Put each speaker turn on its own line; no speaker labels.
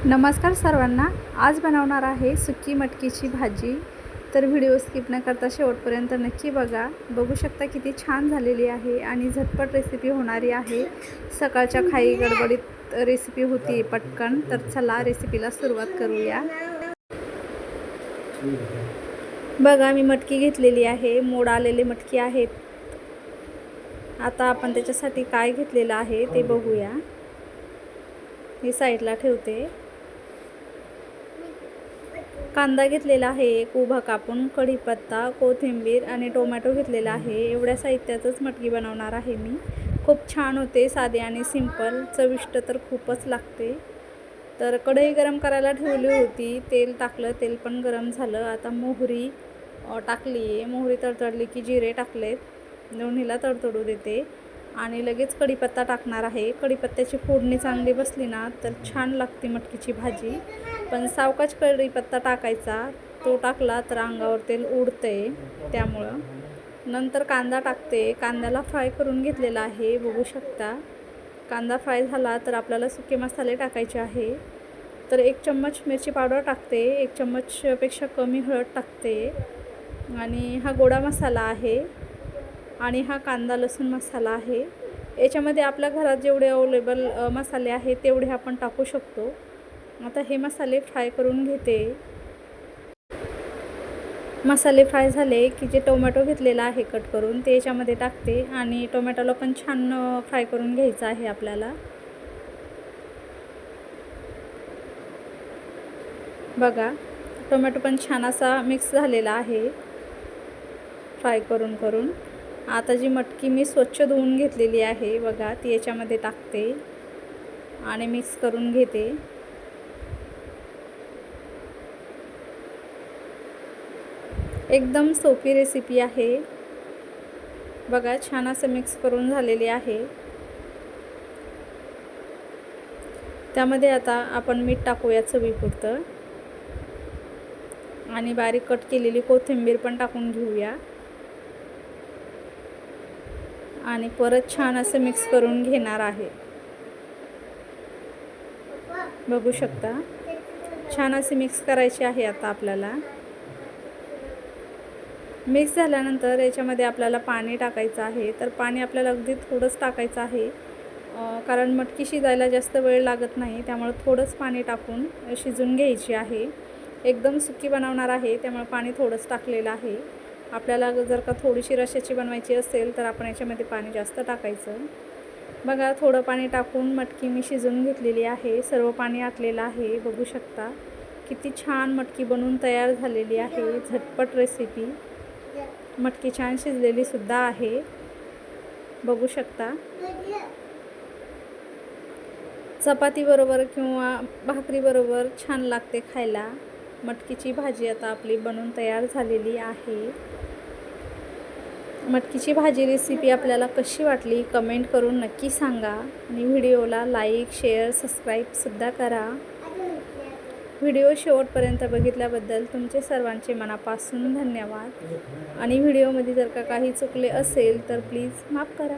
नमस्कार सर्वांना। आज बनवणार आहे सुकी मटकीची भाजी। तर व्हिडिओ स्किप न करता शेवटपर्यंत नक्की बघा। बघू शकता किती छान झालेली आहे आणि झटपट रेसिपी होणारी आहे। सकाळच्या खाई गडबडीत रेसिपी होती पटकन। तर चला रेसिपीला सुरुवात करूया। बघा मी मटकी घेतलेली आहे, मोड आलेले मटकी आहेत। आता आपण त्याच्यासाठी काय घेतलेलं आहे ते बघूया। हे साईडला ठेवते। कांदा घेतलेला आहे एक उभा कापून, कढीपत्ता, कोथिंबीर आणि टोमॅटो घेतलेला आहे। एवढ्या साहित्यातच मटकी बनवणार आहे मी। खूप छान होते, साधी आणि सिंपल, चविष्ट तर खूपच लागते। तर कढई गरम करायला ठेवली होती, तेल टाकलं, तेल पण गरम झालं। आता मोहरी टाकली आहे। मोहरी तडतडली की जिरे टाकलेत, दोन्हीला तडतडू देते आणि लगेच कढीपत्ता टाकणार आहे। कढीपत्त्याची फोडणी चांगली बसली ना तर छान लागते मटकीची भाजी। पण सावकाश कढीपत्ता टाकायचा, तो टाकला तर अंगावर तेल उडते, त्यामुळं। नंतर कांदा टाकते। कांद्याला फ्राय करून घेतलेला आहे, बघू शकता। कांदा फ्राय झाला तर आपल्याला सुके मसाले टाकायचे आहे। तर 1 चम्मच मिरची पावडर टाकते, 1 चम्मचपेक्षा कमी हळद टाकते आणि हा गोडा मसाला आहे आणि हा कांदा लसूण मसाला आहे। याच्यामध्ये आपल्या घरात जेवढे अवेलेबल मसाले आहेत तेवढे आपण टाकू शकतो। आता हे मसाले फ्राय करून घेते। मसाले फ्राय झाले की जे टोमॅटो घेतलेला आहे कट करून ते याच्यामध्ये टाकते आणि टोमॅटोला पण छान फ्राय करून घ्यायचं आहे आपल्याला। बघा टोमॅटो पण छान असा मिक्स झालेला आहे फ्राय करून। आता जी मटकी मी स्वच्छ धुवून घेतलेली आहे बघा, ती याच्यामध्ये टाकते आणि मिक्स करून घेते। एकदम सोपी रेसिपी आहे। बघा छान असं मिक्स करून झालेली आहे। त्यामध्ये आता आपण मीठ टाकूया चवीपुरतं आणि बारीक कट केलेली कोथिंबीर पण टाकून घेऊया आणि परत छान असं मिक्स करून घेणार आहे। बघू शकता छान असे मिक्स करायचे आहे। आता आपल्याला मिक्स झाल्यानंतर याच्यामध्ये आपल्याला पाणी टाकायचं आहे। तर पाणी आपल्याला अगदी थोडंच टाकायचं आहे, कारण मटकी शिजायला जास्त वेळ लागत नाही, त्यामुळे थोडंच पाणी टाकून शिजून घ्यायची आहे। एकदम सुकी बनवणार आहे त्यामुळे पाणी थोडंच टाकलेलं आहे। आपल्याला जर का थोडीशी रश्याची बनवायची असेल तर आपण याच्यामध्ये पाणी जास्त टाकायचं। बघा थोडं पाणी टाकून मटकी मी शिजून घेतलेली आहे, सर्व पाणी आटलेलं आहे। बघू शकता किती छान मटकी बनवून तयार झालेली आहे। झटपट रेसिपी, मटकी छान शिजलेली सुद्धा आहे, बघू शकता। चपाती बरोबर किंवा भाकरी बरोबर छान लागते खायला। मटकीची भाजी आता आपली बनवून तयार झालेली आहे। मटकीची भाजी रेसिपी आपल्याला कशी वाटली कमेंट करून नक्की सांगा आणि व्हिडिओला लाईक, शेअर, सबस्क्राईबसुद्धा करा। व्हिडिओ शेवटपर्यंत बघितल्याबद्दल तुमचे सर्वांचे मनापासून धन्यवाद आणि व्हिडिओमध्ये जर का काही चुकले असेल तर प्लीज माफ करा।